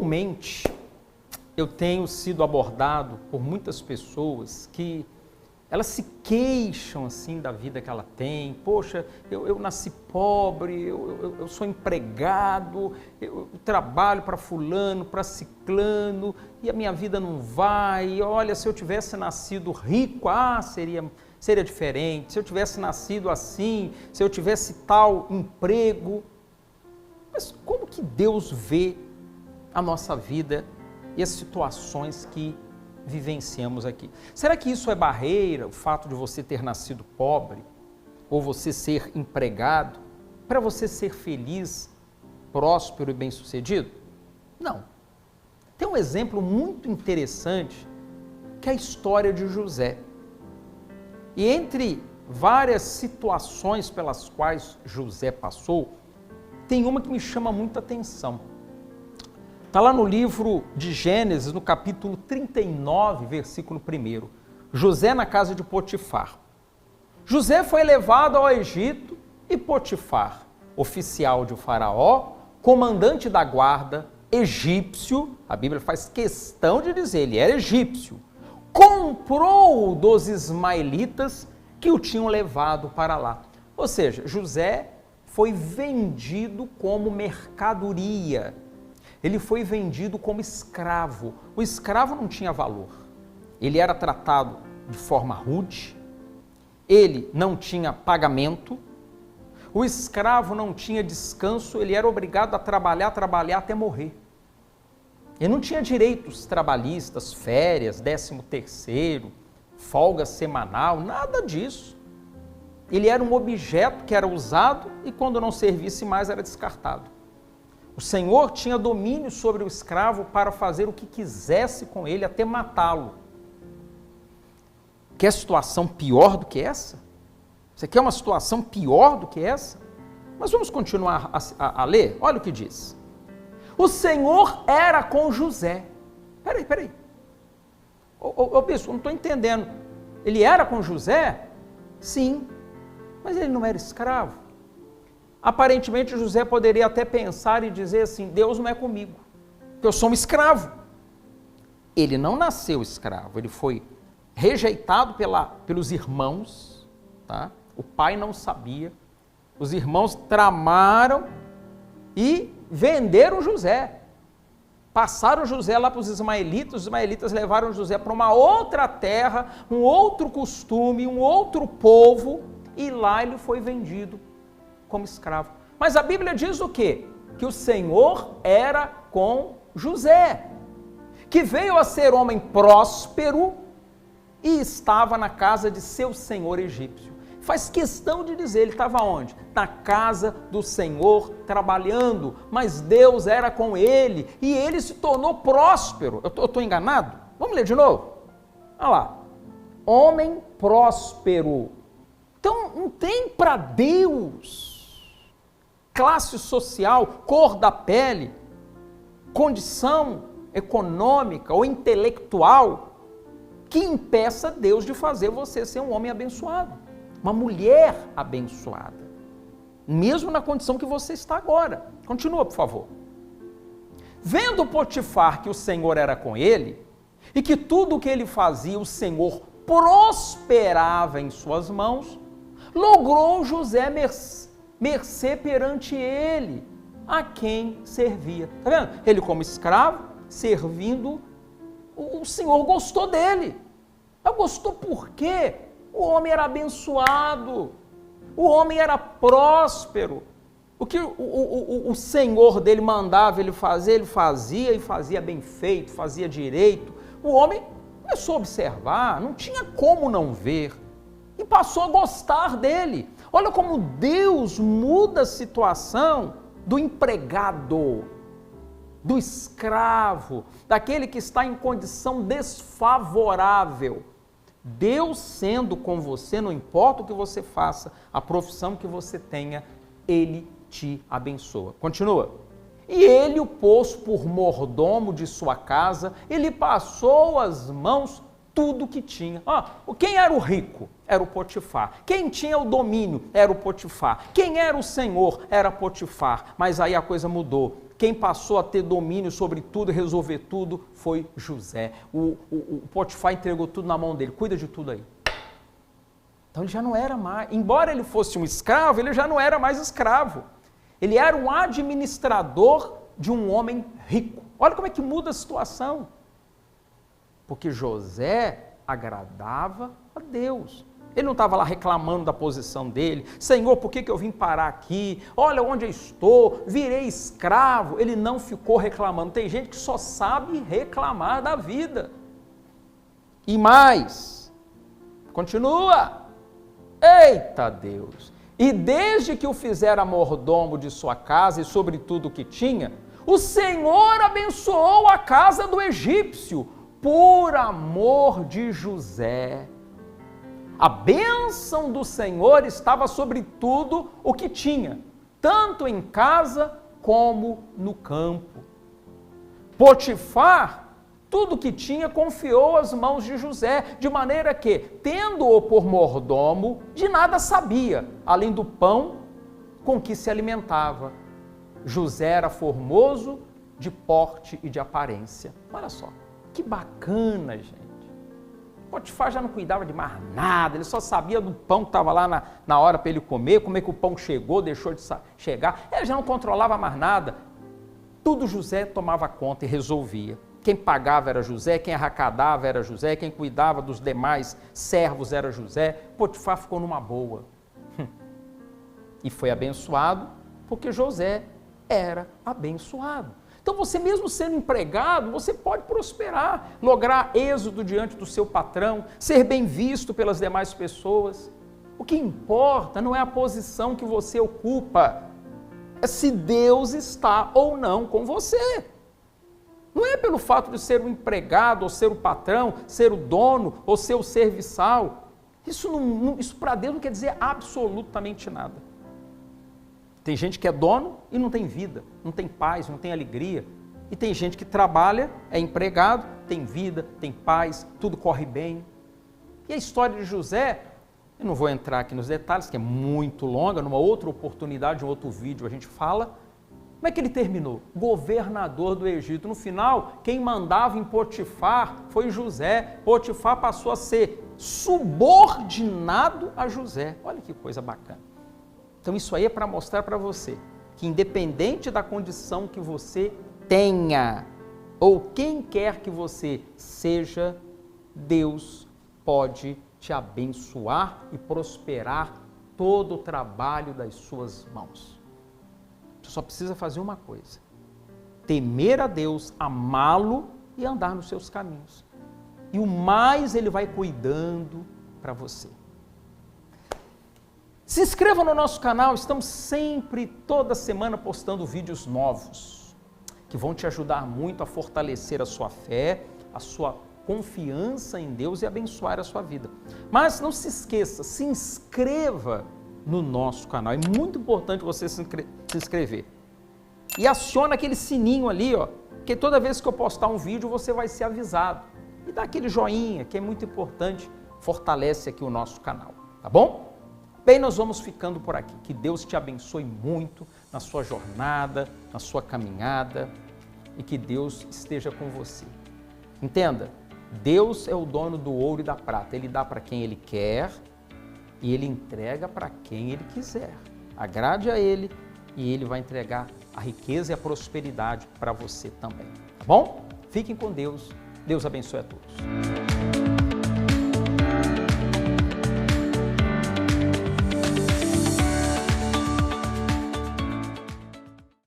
comumente, eu tenho sido abordado por muitas pessoas que elas se queixam assim da vida que ela tem. Poxa, eu nasci pobre, eu sou empregado, eu trabalho para fulano, para ciclano, e a minha vida não vai. Olha, se eu tivesse nascido rico, seria diferente. Se eu tivesse nascido assim, se eu tivesse tal emprego. Mas como que Deus vê a nossa vida e as situações que vivenciamos aqui? Será que isso é barreira, o fato de você ter nascido pobre, ou você ser empregado, para você ser feliz, próspero e bem-sucedido? Não. Tem um exemplo muito interessante, que é a história de José. E entre várias situações pelas quais José passou, tem uma que me chama muita atenção. Está lá no livro de Gênesis, no capítulo 39, versículo 1. José na casa de Potifar. José foi levado ao Egito e Potifar, oficial de Faraó, comandante da guarda, egípcio, a Bíblia faz questão de dizer, ele era egípcio, comprou-o dos ismaelitas que o tinham levado para lá. Ou seja, José foi vendido como mercadoria. Ele foi vendido como escravo. O escravo não tinha valor. Ele era tratado de forma rude, ele não tinha pagamento, o escravo não tinha descanso, ele era obrigado a trabalhar até morrer. Ele não tinha direitos trabalhistas, férias, 13º, folga semanal, nada disso. Ele era um objeto que era usado e quando não servisse mais era descartado. O Senhor tinha domínio sobre o escravo para fazer o que quisesse com ele, até matá-lo. Quer situação pior do que essa? Você quer uma situação pior do que essa? Mas vamos continuar a ler? Olha o que diz. O Senhor era com José. Peraí. Ô bispo, não estou entendendo. Ele era com José? Sim, mas ele não era escravo. Aparentemente José poderia até pensar e dizer assim, Deus não é comigo, porque eu sou um escravo. Ele não nasceu escravo, ele foi rejeitado pelos irmãos, tá? O pai não sabia, os irmãos tramaram e venderam José. Passaram José lá para os ismaelitas levaram José para uma outra terra, um outro costume, um outro povo, e lá ele foi vendido como escravo. Mas a Bíblia diz o quê? Que o Senhor era com José, que veio a ser homem próspero e estava na casa de seu senhor egípcio. Faz questão de dizer, ele estava onde? Na casa do Senhor trabalhando, mas Deus era com ele e ele se tornou próspero. Eu estou enganado? Vamos ler de novo? Olha lá, homem próspero. Então não tem para Deus classe social, cor da pele, condição econômica ou intelectual que impeça Deus de fazer você ser um homem abençoado, uma mulher abençoada, mesmo na condição que você está agora. Continua, por favor. Vendo Potifar que o Senhor era com ele e que tudo o que ele fazia o Senhor prosperava em suas mãos, logrou José mercê perante ele, a quem servia. Está vendo? Ele como escravo, servindo, o Senhor gostou dele. Mas gostou por quê? O homem era abençoado, o homem era próspero. O que o Senhor dele mandava ele fazer, ele fazia e fazia bem feito, fazia direito. O homem começou a observar, não tinha como não ver, e passou a gostar dele. Olha como Deus muda a situação do empregado, do escravo, daquele que está em condição desfavorável. Deus sendo com você, não importa o que você faça, a profissão que você tenha, Ele te abençoa. Continua. E ele o pôs por mordomo de sua casa, ele passou as mãos tudo que tinha. Quem era o rico? Era o Potifar. Quem tinha o domínio? Era o Potifar. Quem era o senhor? Era Potifar. Mas aí a coisa mudou. quem passou a ter domínio sobre tudo e resolver tudo foi José. O Potifar entregou tudo na mão dele, cuida de tudo aí. Então ele já não era mais, embora ele fosse um escravo, ele já não era mais escravo. Ele era um administrador de um homem rico. Olha como é que muda a situação. Porque José agradava a Deus. Ele não estava lá reclamando da posição dele. Senhor, por que eu vim parar aqui? Olha onde eu estou, virei escravo. Ele não ficou reclamando. Tem gente que só sabe reclamar da vida. E mais, continua. Eita Deus! E desde que o fizera mordomo de sua casa e sobre tudo o que tinha, o Senhor abençoou a casa do egípcio por amor de José. A bênção do Senhor estava sobre tudo o que tinha, tanto em casa como no campo. Potifar, tudo o que tinha, confiou às mãos de José, de maneira que, tendo-o por mordomo, de nada sabia, além do pão com que se alimentava. José era formoso de porte e de aparência. Olha só, que bacana, gente. Potifar já não cuidava de mais nada, ele só sabia do pão que estava lá na hora para ele comer, como é que o pão chegou, deixou de chegar. Ele já não controlava mais nada. Tudo José tomava conta e resolvia. Quem pagava era José, quem arrecadava era José, quem cuidava dos demais servos era José. Potifar ficou numa boa. E foi abençoado porque José era abençoado. Então você mesmo sendo empregado, você pode prosperar, lograr êxito diante do seu patrão, ser bem visto pelas demais pessoas. O que importa não é a posição que você ocupa, é se Deus está ou não com você. Não é pelo fato de ser um empregado, ou ser o patrão, ser o dono, ou ser o serviçal. Isso para Deus não quer dizer absolutamente nada. Tem gente que é dono e não tem vida, não tem paz, não tem alegria. E tem gente que trabalha, é empregado, tem vida, tem paz, tudo corre bem. E a história de José, eu não vou entrar aqui nos detalhes, que é muito longa, numa outra oportunidade, um outro vídeo a gente fala. Como é que ele terminou? Governador do Egito. No final, quem mandava em Potifar foi José. Potifar passou a ser subordinado a José. Olha que coisa bacana. Então isso aí é para mostrar para você que independente da condição que você tenha, ou quem quer que você seja, Deus pode te abençoar e prosperar todo o trabalho das suas mãos. Você só precisa fazer uma coisa: temer a Deus, amá-lo e andar nos seus caminhos. E o mais Ele vai cuidando para você. Se inscreva no nosso canal, estamos sempre, toda semana, postando vídeos novos, que vão te ajudar muito a fortalecer a sua fé, a sua confiança em Deus e abençoar a sua vida. Mas não se esqueça, se inscreva no nosso canal, é muito importante você se inscrever. E aciona aquele sininho ali, ó, que toda vez que eu postar um vídeo você vai ser avisado. E dá aquele joinha, que é muito importante, fortalece aqui o nosso canal, tá bom? Bem, nós vamos ficando por aqui. Que Deus te abençoe muito na sua jornada, na sua caminhada e que Deus esteja com você. Entenda, Deus é o dono do ouro e da prata. Ele dá para quem Ele quer e Ele entrega para quem Ele quiser. Agrade a Ele e Ele vai entregar a riqueza e a prosperidade para você também. Tá bom? Fiquem com Deus. Deus abençoe a todos.